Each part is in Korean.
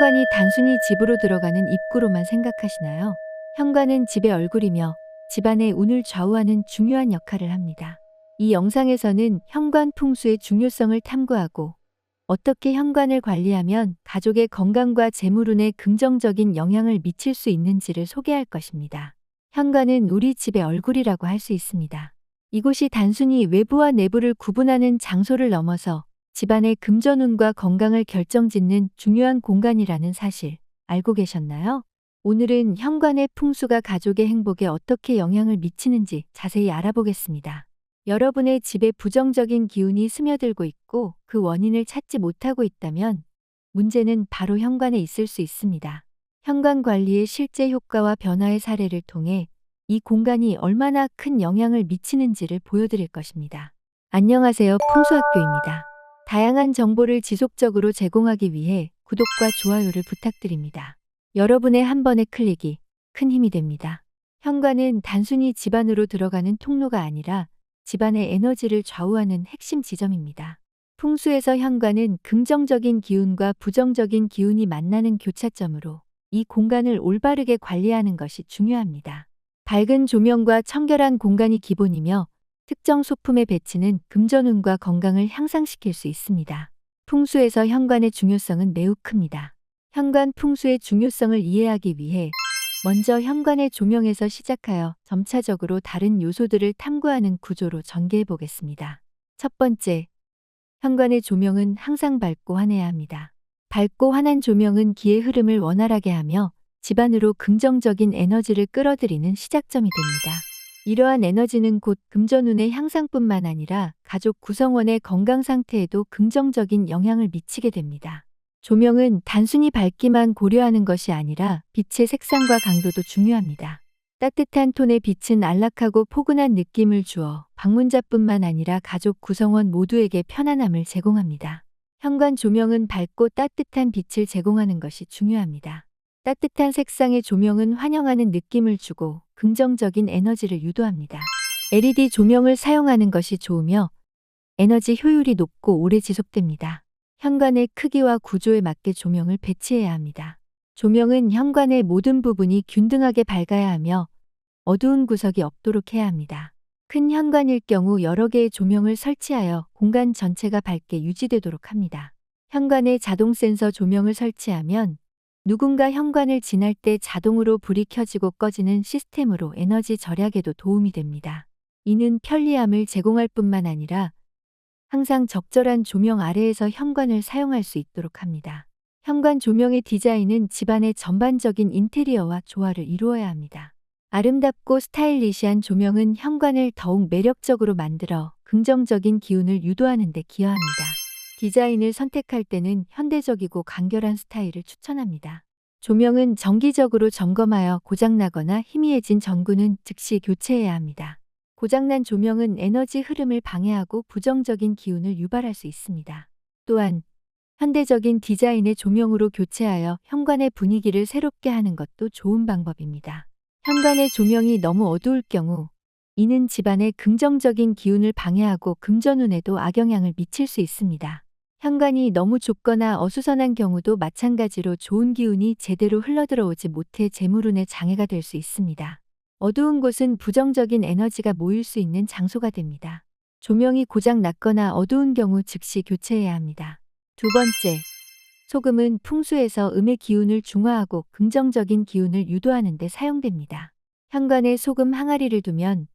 현관이 단순히 집으로 들어가는 입구로만 생각하시나요? 현관은 집의 얼굴이며 집안의 운을 좌우하는 중요한 역할을 합니다. 이 영상에서는 현관 풍수의 중요성을 탐구하고 어떻게 현관을 관리하면 가족의 건강과 재물운에 긍정적인 영향을 미칠 수 있는지를 소개할 것입니다. 현관은 우리 집의 얼굴이라고 할 수 있습니다. 이곳이 단순히 외부와 내부를 구분하는 장소를 넘어서 집안의 금전운과 건강을 결정짓는 중요한 공간이라는 사실 알고 계셨나요? 오늘은 현관의 풍수가 가족의 행복에 어떻게 영향을 미치는지 자세히 알아보겠습니다. 여러분의 집에 부정적인 기운이 스며들고 있고 그 원인을 찾지 못하고 있다면 문제는 바로 현관에 있을 수 있습니다. 현관 관리의 실제 효과와 변화의 사례를 통해 이 공간이 얼마나 큰 영향을 미치는지를 보여드릴 것입니다. 안녕하세요. 풍수학교입니다. 다양한 정보를 지속적으로 제공하기 위해 구독과 좋아요를 부탁드립니다. 여러분의 한 번의 클릭이 큰 힘이 됩니다. 현관은 단순히 집 안으로 들어가는 통로가 아니라 집안의 에너지를 좌우하는 핵심 지점입니다. 풍수에서 현관은 긍정적인 기운과 부정적인 기운이 만나는 교차점으로 이 공간을 올바르게 관리하는 것이 중요합니다. 밝은 조명과 청결한 공간이 기본이며 특정 소품의 배치는 금전운과 건강을 향상시킬 수 있습니다. 풍수에서 현관의 중요성은 매우 큽니다. 현관 풍수의 중요성을 이해하기 위해 먼저 현관의 조명에서 시작하여 점차적으로 다른 요소들을 탐구하는 구조로 전개해 보겠습니다. 첫 번째, 현관의 조명은 항상 밝고 환해야 합니다. 밝고 환한 조명은 기의 흐름을 원활하게 하며 집안으로 긍정적인 에너지를 끌어들이는 시작점이 됩니다. 이러한 에너지는 곧 금전운의 향상뿐만 아니라 가족 구성원의 건강 상태에도 긍정적인 영향을 미치게 됩니다. 조명은 단순히 밝기만 고려하는 것이 아니라 빛의 색상과 강도도 중요합니다. 따뜻한 톤의 빛은 안락하고 포근한 느낌을 주어 방문자뿐만 아니라 가족 구성원 모두에게 편안함을 제공합니다. 현관 조명은 밝고 따뜻한 빛을 제공하는 것이 중요합니다. 따뜻한 색상의 조명은 환영하는 느낌을 주고 긍정적인 에너지를 유도합니다. LED 조명을 사용하는 것이 좋으며 에너지 효율이 높고 오래 지속됩니다. 현관의 크기와 구조에 맞게 조명을 배치해야 합니다. 조명은 현관의 모든 부분이 균등하게 밝아야 하며 어두운 구석이 없도록 해야 합니다. 큰 현관일 경우 여러 개의 조명을 설치하여 공간 전체가 밝게 유지되도록 합니다. 현관에 자동 센서 조명을 설치하면 누군가 현관을 지날 때 자동으로 불이 켜지고 꺼지는 시스템으로 에너지 절약에도 도움이 됩니다. 이는 편리함을 제공할 뿐만 아니라 항상 적절한 조명 아래에서 현관을 사용할 수 있도록 합니다. 현관 조명의 디자인은 집안의 전반적인 인테리어와 조화를 이루어야 합니다. 아름답고 스타일리시한 조명은 현관을 더욱 매력적으로 만들어 긍정적인 기운을 유도하는 데 기여합니다. 디자인을 선택할 때는 현대적이고 간결한 스타일을 추천합니다. 조명은 정기적으로 점검하여 고장나거나 희미해진 전구는 즉시 교체해야 합니다. 고장난 조명은 에너지 흐름을 방해하고 부정적인 기운을 유발할 수 있습니다. 또한 현대적인 디자인의 조명으로 교체하여 현관의 분위기를 새롭게 하는 것도 좋은 방법입니다. 현관의 조명이 너무 어두울 경우 이는 집안의 긍정적인 기운을 방해하고 금전운에도 악영향을 미칠 수 있습니다. 현관이 너무 좁거나 어수선한 경우도 마찬가지로 좋은 기운이 제대로 흘러들어오지 못해 재물운에 장애가 될 수 있습니다. 어두운 곳은 부정적인 에너지가 모일 수 있는 장소가 됩니다. 조명이 고장 났거나 어두운 경우 즉시 교체해야 합니다. 두 번째, 소금은 풍수에서 음의 기운을 중화하고 긍정적인 기운을 유도하는 데 사용됩니다. 현관에 소금 항아리를 두면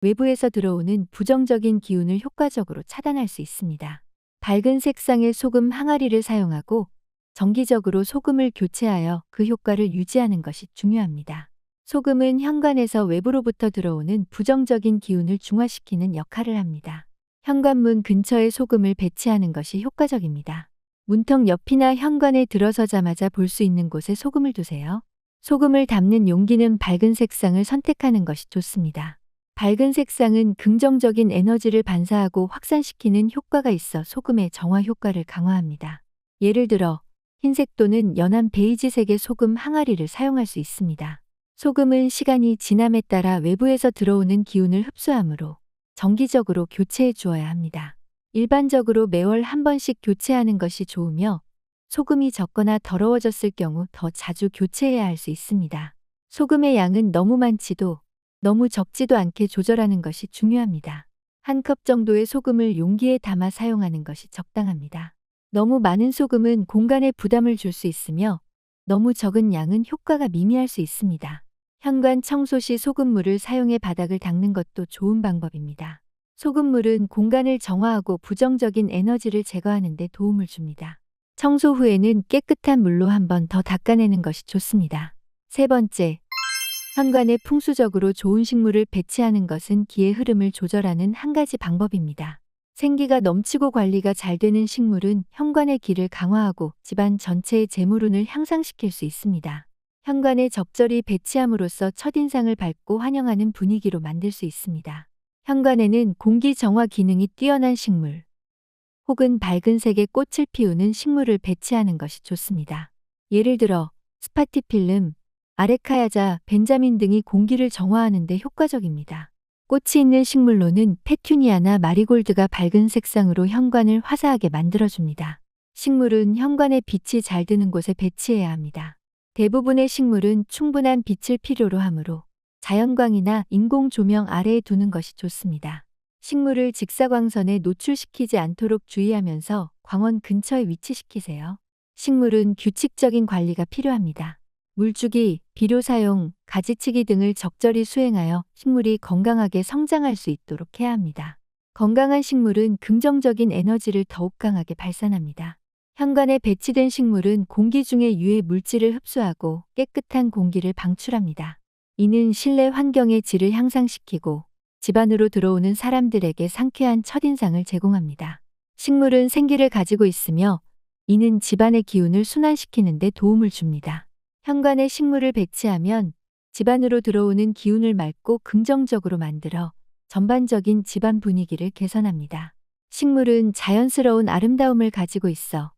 외부에서 들어오는 부정적인 기운을 효과적으로 차단할 수 있습니다. 밝은 색상의 소금 항아리를 사용하고 정기적으로 소금을 교체하여 그 효과를 유지하는 것이 중요합니다. 소금은 현관에서 외부로부터 들어오는 부정적인 기운을 중화시키는 역할을 합니다. 현관문 근처에 소금을 배치하는 것이 효과적입니다. 문턱 옆이나 현관에 들어서자마자 볼 수 있는 곳에 소금을 두세요. 소금을 담는 용기는 밝은 색상을 선택하는 것이 좋습니다. 밝은 색상은 긍정적인 에너지를 반사하고 확산시키는 효과가 있어 소금의 정화 효과를 강화합니다. 예를 들어 흰색 또는 연한 베이지색의 소금 항아리를 사용할 수 있습니다. 소금은 시간이 지남에 따라 외부에서 들어오는 기운을 흡수하므로 정기적으로 교체해 주어야 합니다. 일반적으로 매월 한 번씩 교체하는 것이 좋으며 소금이 적거나 더러워졌을 경우 더 자주 교체해야 할 수 있습니다. 소금의 양은 너무 많지도 너무 적지도 않게 조절하는 것이 중요합니다. 한 컵 정도의 소금을 용기에 담아 사용하는 것이 적당합니다. 너무 많은 소금은 공간에 부담을 줄 수 있으며 너무 적은 양은 효과가 미미할 수 있습니다. 현관 청소 시 소금물을 사용해 바닥을 닦는 것도 좋은 방법입니다. 소금물은 공간을 정화하고 부정적인 에너지를 제거하는 데 도움을 줍니다. 청소 후에는 깨끗한 물로 한 번 더 닦아내는 것이 좋습니다. 세 번째, 현관에 풍수적으로 좋은 식물을 배치하는 것은 기의 흐름을 조절하는 한 가지 방법입니다. 생기가 넘치고 관리가 잘 되는 식물은 현관의 기를 강화하고 집안 전체의 재물운을 향상시킬 수 있습니다. 현관에 적절히 배치함으로써 첫인상을 밝고 환영하는 분위기로 만들 수 있습니다. 현관에는 공기 정화 기능이 뛰어난 식물, 혹은 밝은 색의 꽃을 피우는 식물을 배치하는 것이 좋습니다. 예를 들어 스파티필름, 아레카야자, 벤자민 등이 공기를 정화하는 데 효과적입니다. 꽃이 있는 식물로는 페튜니아나 마리골드가 밝은 색상으로 현관을 화사하게 만들어줍니다. 식물은 현관에 빛이 잘 드는 곳에 배치해야 합니다. 대부분의 식물은 충분한 빛을 필요로 하므로 자연광이나 인공 조명 아래에 두는 것이 좋습니다. 식물을 직사광선에 노출시키지 않도록 주의하면서 광원 근처에 위치시키세요. 식물은 규칙적인 관리가 필요합니다. 물주기, 비료 사용, 가지치기 등을 적절히 수행하여 식물이 건강하게 성장할 수 있도록 해야 합니다. 건강한 식물은 긍정적인 에너지를 더욱 강하게 발산합니다. 현관에 배치된 식물은 공기 중의 유해 물질을 흡수하고 깨끗한 공기를 방출합니다. 이는 실내 환경의 질을 향상시키고 집 안으로 들어오는 사람들에게 상쾌한 첫인상을 제공합니다. 식물은 생기를 가지고 있으며 이는 집안의 기운을 순환시키는 데 도움을 줍니다. 현관에 식물을 배치하면 집안으로 들어오는 기운을 맑고 긍정적으로 만들어 전반적인 집안 분위기를 개선합니다. 식물은 자연스러운 아름다움을 가지고 있어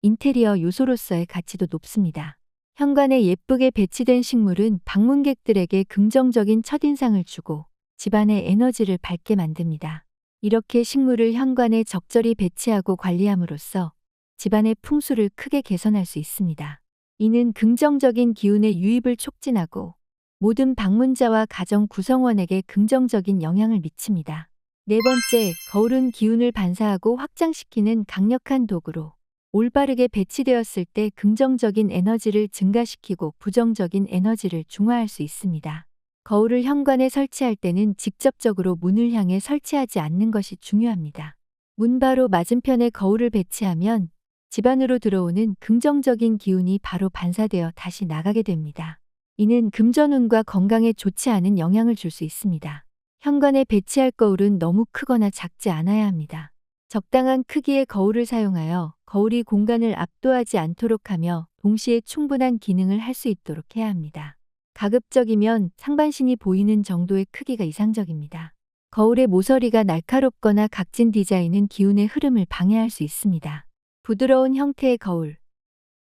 인테리어 요소로서의 가치도 높습니다. 현관에 예쁘게 배치된 식물은 방문객들에게 긍정적인 첫인상을 주고 집안의 에너지를 밝게 만듭니다. 이렇게 식물을 현관에 적절히 배치하고 관리함으로써 집안의 풍수를 크게 개선할 수 있습니다. 이는 긍정적인 기운의 유입을 촉진하고 모든 방문자와 가정 구성원에게 긍정적인 영향을 미칩니다. 네 번째, 거울은 기운을 반사하고 확장시키는 강력한 도구로 올바르게 배치되었을 때 긍정적인 에너지를 증가시키고 부정적인 에너지를 중화할 수 있습니다. 거울을 현관에 설치할 때는 직접적으로 문을 향해 설치하지 않는 것이 중요합니다. 문 바로 맞은편에 거울을 배치하면 집 안으로 들어오는 긍정적인 기운이 바로 반사되어 다시 나가게 됩니다. 이는 금전운과 건강에 좋지 않은 영향을 줄 수 있습니다. 현관에 배치할 거울은 너무 크거나 작지 않아야 합니다. 적당한 크기의 거울을 사용하여 거울이 공간을 압도하지 않도록 하며 동시에 충분한 기능을 할 수 있도록 해야 합니다. 가급적이면 상반신이 보이는 정도의 크기가 이상적입니다. 거울의 모서리가 날카롭거나 각진 디자인은 기운의 흐름을 방해할 수 있습니다. 부드러운 형태의 거울,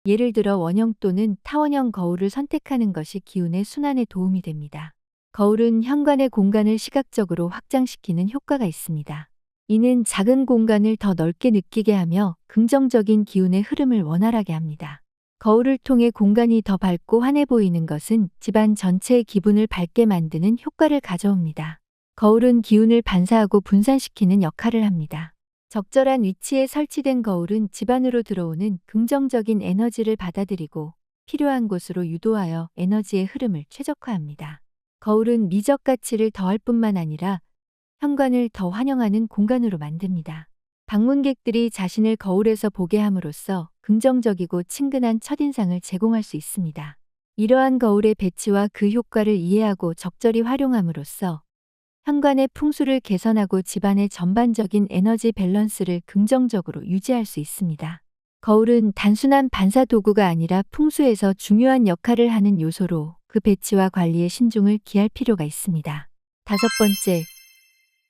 예를 들어 원형 또는 타원형 거울을 선택하는 것이 기운의 순환에 도움이 됩니다. 거울은 현관의 공간을 시각적으로 확장시키는 효과가 있습니다. 이는 작은 공간을 더 넓게 느끼게 하며 긍정적인 기운의 흐름을 원활하게 합니다. 거울을 통해 공간이 더 밝고 환해 보이는 것은 집안 전체의 기분을 밝게 만드는 효과를 가져옵니다. 거울은 기운을 반사하고 분산시키는 역할을 합니다. 적절한 위치에 설치된 거울은 집 안으로 들어오는 긍정적인 에너지를 받아들이고 필요한 곳으로 유도하여 에너지의 흐름을 최적화합니다. 거울은 미적 가치를 더할 뿐만 아니라 현관을 더 환영하는 공간으로 만듭니다. 방문객들이 자신을 거울에서 보게 함으로써 긍정적이고 친근한 첫인상을 제공할 수 있습니다. 이러한 거울의 배치와 그 효과를 이해하고 적절히 활용함으로써 현관의 풍수를 개선하고 집안의 전반적인 에너지 밸런스를 긍정적으로 유지할 수 있습니다. 거울은 단순한 반사 도구가 아니라 풍수에서 중요한 역할을 하는 요소로 그 배치와 관리에 신중을 기할 필요가 있습니다. 다섯 번째,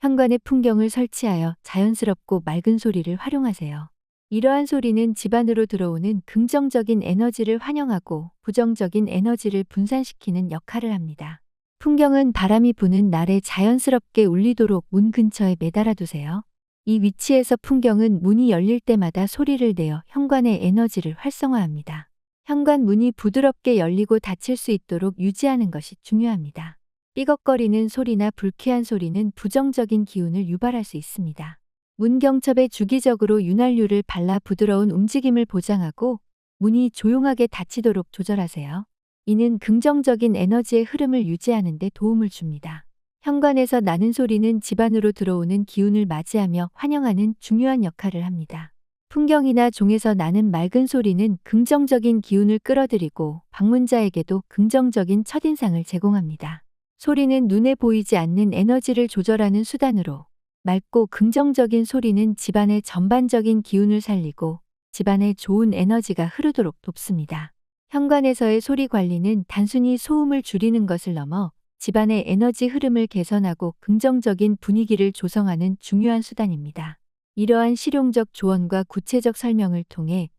현관에 풍경을 설치하여 자연스럽고 맑은 소리를 활용하세요. 이러한 소리는 집 안으로 들어오는 긍정적인 에너지를 환영하고 부정적인 에너지를 분산시키는 역할을 합니다. 풍경은 바람이 부는 날에 자연스럽게 울리도록 문 근처에 매달아 두세요. 이 위치에서 풍경은 문이 열릴 때마다 소리를 내어 현관의 에너지를 활성화합니다. 현관 문이 부드럽게 열리고 닫힐 수 있도록 유지하는 것이 중요합니다. 삐걱거리는 소리나 불쾌한 소리는 부정적인 기운을 유발할 수 있습니다. 문 경첩에 주기적으로 윤활유를 발라 부드러운 움직임을 보장하고 문이 조용하게 닫히도록 조절하세요. 이는 긍정적인 에너지의 흐름을 유지하는 데 도움을 줍니다. 현관에서 나는 소리는 집 안으로 들어오는 기운을 맞이하며 환영하는 중요한 역할을 합니다. 풍경이나 종에서 나는 맑은 소리는 긍정적인 기운을 끌어들이고 방문자에게도 긍정적인 첫인상을 제공합니다. 소리는 눈에 보이지 않는 에너지를 조절하는 수단으로, 맑고 긍정적인 소리는 집안의 전반적인 기운을 살리고 집안에 좋은 에너지가 흐르도록 돕습니다. 현관에서의 소리 관리는 단순히 소음을 줄이는 것을 넘어 집안의 에너지 흐름을 개선하고 긍정적인 분위기를 조성하는 중요한 수단입니다. 이러한 실용적 조언과 구체적 설명을 통해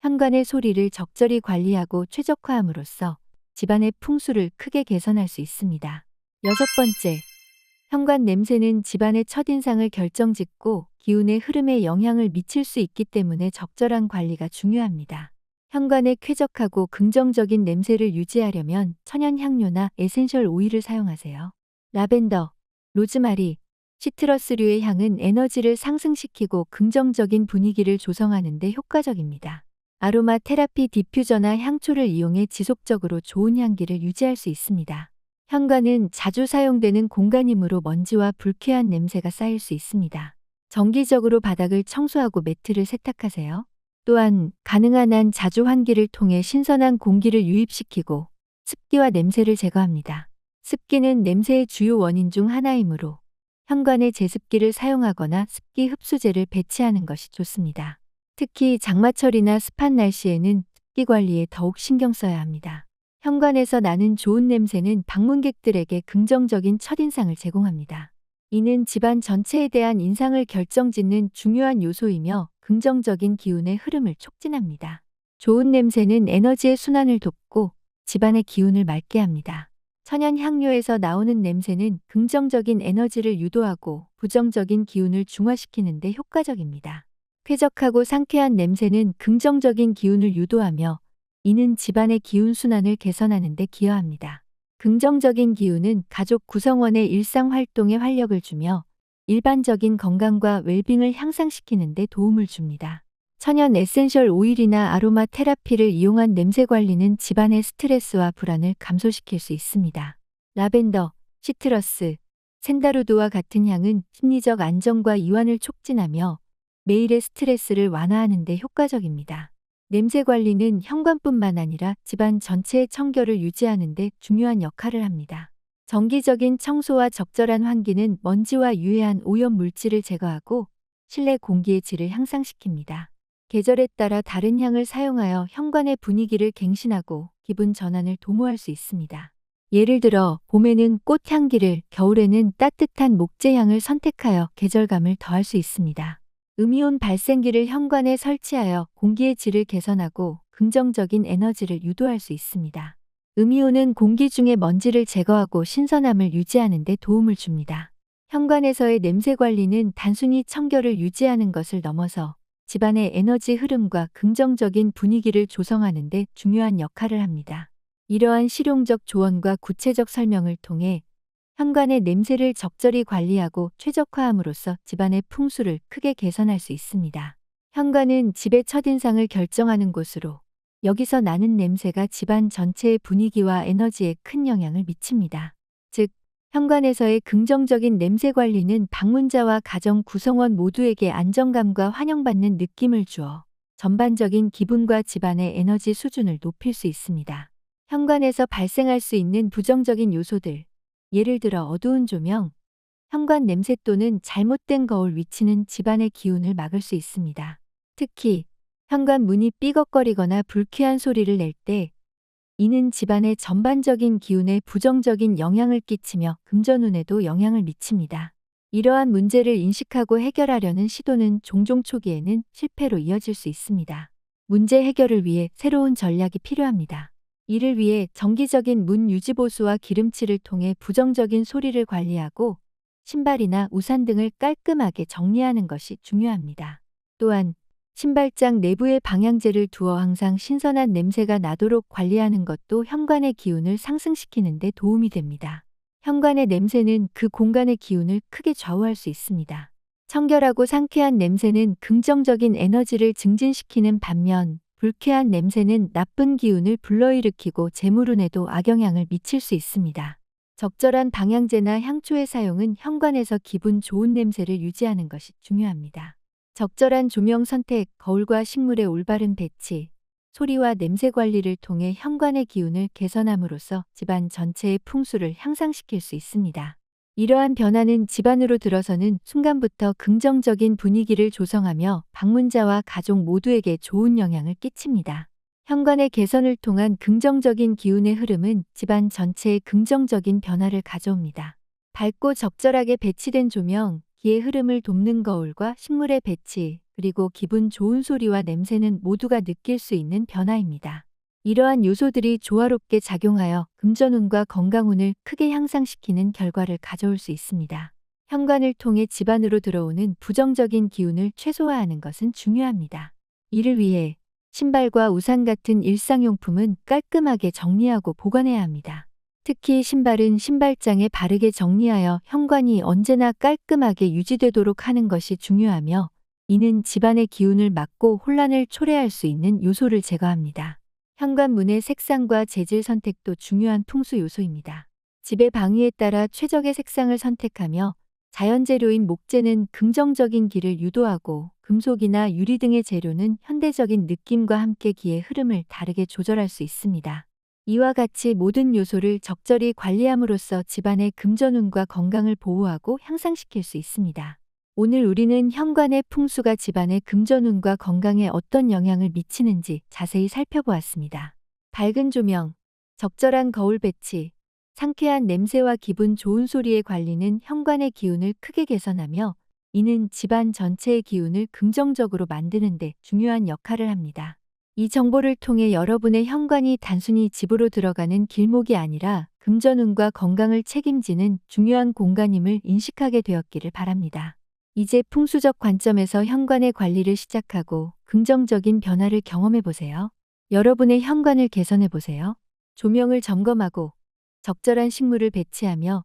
현관의 소리를 적절히 관리하고 최적화함으로써 집안의 풍수를 크게 개선할 수 있습니다. 6번째, 현관 냄새는 집안의 첫인상을 결정짓고 기운의 흐름에 영향을 미칠 수 있기 때문에 적절한 관리가 중요합니다. 현관에 쾌적하고 긍정적인 냄새를 유지하려면 천연 향료나 에센셜 오일을 사용하세요. 라벤더, 로즈마리, 시트러스류의 향은 에너지를 상승시키고 긍정적인 분위기를 조성하는 데 효과적입니다. 아로마 테라피 디퓨저나 향초를 이용해 지속적으로 좋은 향기를 유지할 수 있습니다. 현관은 자주 사용되는 공간이므로 먼지와 불쾌한 냄새가 쌓일 수 있습니다. 정기적으로 바닥을 청소하고 매트를 세탁하세요. 또한 가능한 한 자주 환기를 통해 신선한 공기를 유입시키고 습기와 냄새를 제거합니다. 습기는 냄새의 주요 원인 중 하나이므로 현관에 제습기를 사용하거나 습기 흡수제를 배치하는 것이 좋습니다. 특히 장마철이나 습한 날씨에는 습기 관리에 더욱 신경 써야 합니다. 현관에서 나는 좋은 냄새는 방문객들에게 긍정적인 첫인상을 제공합니다. 이는 집안 전체에 대한 인상을 결정짓는 중요한 요소이며 긍정적인 기운의 흐름을 촉진합니다. 좋은 냄새는 에너지의 순환을 돕고 집안의 기운을 맑게 합니다. 천연 향료에서 나오는 냄새는 긍정적인 에너지를 유도하고 부정적인 기운을 중화시키는 데 효과적입니다. 쾌적하고 상쾌한 냄새는 긍정적인 기운을 유도하며 이는 집안의 기운 순환을 개선하는 데 기여합니다. 긍정적인 기운은 가족 구성원의 일상 활동에 활력을 주며 일반적인 건강과 웰빙을 향상시키는 데 도움을 줍니다. 천연 에센셜 오일이나 아로마 테라피를 이용한 냄새 관리는 집안의 스트레스와 불안을 감소시킬 수 있습니다. 라벤더, 시트러스, 샌다루드와 같은 향은 심리적 안정과 이완을 촉진하며 매일의 스트레스를 완화하는 데 효과적입니다. 냄새 관리는 현관뿐만 아니라 집안 전체의 청결을 유지하는 데 중요한 역할을 합니다. 정기적인 청소와 적절한 환기는 먼지와 유해한 오염 물질을 제거하고 실내 공기의 질을 향상시킵니다. 계절에 따라 다른 향을 사용하여 현관의 분위기를 갱신하고 기분 전환을 도모할 수 있습니다. 예를 들어 봄에는 꽃향기를, 겨울에는 따뜻한 목재향을 선택하여 계절감을 더할 수 있습니다. 음이온 발생기를 현관에 설치하여 공기의 질을 개선하고 긍정적인 에너지를 유도할 수 있습니다. 음이온은 공기 중의 먼지를 제거하고 신선함을 유지하는 데 도움을 줍니다. 현관에서의 냄새 관리는 단순히 청결을 유지하는 것을 넘어서 집안의 에너지 흐름과 긍정적인 분위기를 조성하는 데 중요한 역할을 합니다. 이러한 실용적 조언과 구체적 설명을 통해 현관의 냄새를 적절히 관리하고 최적화함으로써 집안의 풍수를 크게 개선할 수 있습니다. 현관은 집의 첫인상을 결정하는 곳으로 여기서 나는 냄새가 집안 전체의 분위기와 에너지에 큰 영향을 미칩니다. 즉, 현관에서의 긍정적인 냄새 관리는 방문자와 가정 구성원 모두에게 안정감과 환영받는 느낌을 주어 전반적인 기분과 집안의 에너지 수준을 높일 수 있습니다. 현관에서 발생할 수 있는 부정적인 요소들, 예를 들어 어두운 조명, 현관 냄새 또는 잘못된 거울 위치는 집안의 기운을 막을 수 있습니다. 특히 현관 문이 삐걱거리거나 불쾌한 소리를 낼 때 이는 집안의 전반적인 기운에 부정적인 영향을 끼치며 금전운에도 영향을 미칩니다. 이러한 문제를 인식하고 해결하려는 시도는 종종 초기에는 실패로 이어질 수 있습니다. 문제 해결을 위해 새로운 전략이 필요합니다. 이를 위해 정기적인 문 유지 보수와 기름칠을 통해 부정적인 소리를 관리하고 신발이나 우산 등을 깔끔하게 정리하는 것이 중요합니다. 또한 신발장 내부에 방향제를 두어 항상 신선한 냄새가 나도록 관리하는 것도 현관의 기운을 상승시키는 데 도움이 됩니다. 현관의 냄새는 그 공간의 기운을 크게 좌우할 수 있습니다. 청결하고 상쾌한 냄새는 긍정적인 에너지를 증진시키는 반면 불쾌한 냄새는 나쁜 기운을 불러일으키고 재물운에도 악영향을 미칠 수 있습니다. 적절한 방향제나 향초의 사용은 현관에서 기분 좋은 냄새를 유지하는 것이 중요합니다. 적절한 조명 선택, 거울과 식물의 올바른 배치, 소리와 냄새 관리를 통해 현관의 기운을 개선함으로써 집안 전체의 풍수를 향상시킬 수 있습니다. 이러한 변화는 집안으로 들어서는 순간부터 긍정적인 분위기를 조성하며 방문자와 가족 모두에게 좋은 영향을 끼칩니다. 현관의 개선을 통한 긍정적인 기운의 흐름은 집안 전체에 긍정적인 변화를 가져옵니다. 밝고 적절하게 배치된 조명, 기의 흐름을 돕는 거울과 식물의 배치, 그리고 기분 좋은 소리와 냄새는 모두가 느낄 수 있는 변화입니다. 이러한 요소들이 조화롭게 작용하여 금전운과 건강운을 크게 향상시키는 결과를 가져올 수 있습니다. 현관을 통해 집안으로 들어오는 부정적인 기운을 최소화하는 것은 중요합니다. 이를 위해 신발과 우산 같은 일상용품은 깔끔하게 정리하고 보관해야 합니다. 특히 신발은 신발장에 바르게 정리하여 현관이 언제나 깔끔하게 유지되도록 하는 것이 중요하며, 이는 집안의 기운을 막고 혼란을 초래할 수 있는 요소를 제거합니다. 현관문의 색상과 재질 선택도 중요한 풍수 요소입니다. 집의 방위에 따라 최적의 색상을 선택하며 자연재료인 목재는 긍정적인 기를 유도하고 금속이나 유리 등의 재료는 현대적인 느낌과 함께 기의 흐름을 다르게 조절할 수 있습니다. 이와 같이 모든 요소를 적절히 관리함으로써 집안의 금전운과 건강을 보호하고 향상시킬 수 있습니다. 오늘 우리는 현관의 풍수가 집안의 금전운과 건강에 어떤 영향을 미치는지 자세히 살펴보았습니다. 밝은 조명, 적절한 거울 배치, 상쾌한 냄새와 기분 좋은 소리의 관리는 현관의 기운을 크게 개선하며, 이는 집안 전체의 기운을 긍정적으로 만드는 데 중요한 역할을 합니다. 이 정보를 통해 여러분의 현관이 단순히 집으로 들어가는 길목이 아니라 금전운과 건강을 책임지는 중요한 공간임을 인식하게 되었기를 바랍니다. 이제 풍수적 관점에서 현관의 관리를 시작하고 긍정적인 변화를 경험해 보세요. 여러분의 현관을 개선해 보세요. 조명을 점검하고 적절한 식물을 배치하며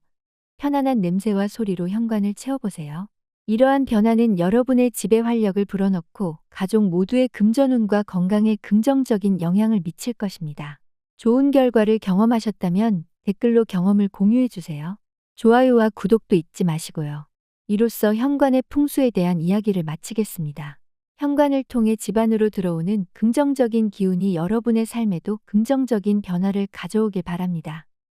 편안한 냄새와 소리로 현관을 채워보세요. 이러한 변화는 여러분의 집에 활력을 불어넣고 가족 모두의 금전운과 건강에 긍정적인 영향을 미칠 것입니다. 좋은 결과를 경험하셨다면 댓글로 경험을 공유해 주세요. 좋아요와 구독도 잊지 마시고요. 이로써 현관의 풍수에 대한 이야기를 마치겠습니다. 현관을 통해 집안으로 들어오는 긍정적인 기운이 여러분의 삶에도 긍정적인 변화를 가져오길 바랍니다.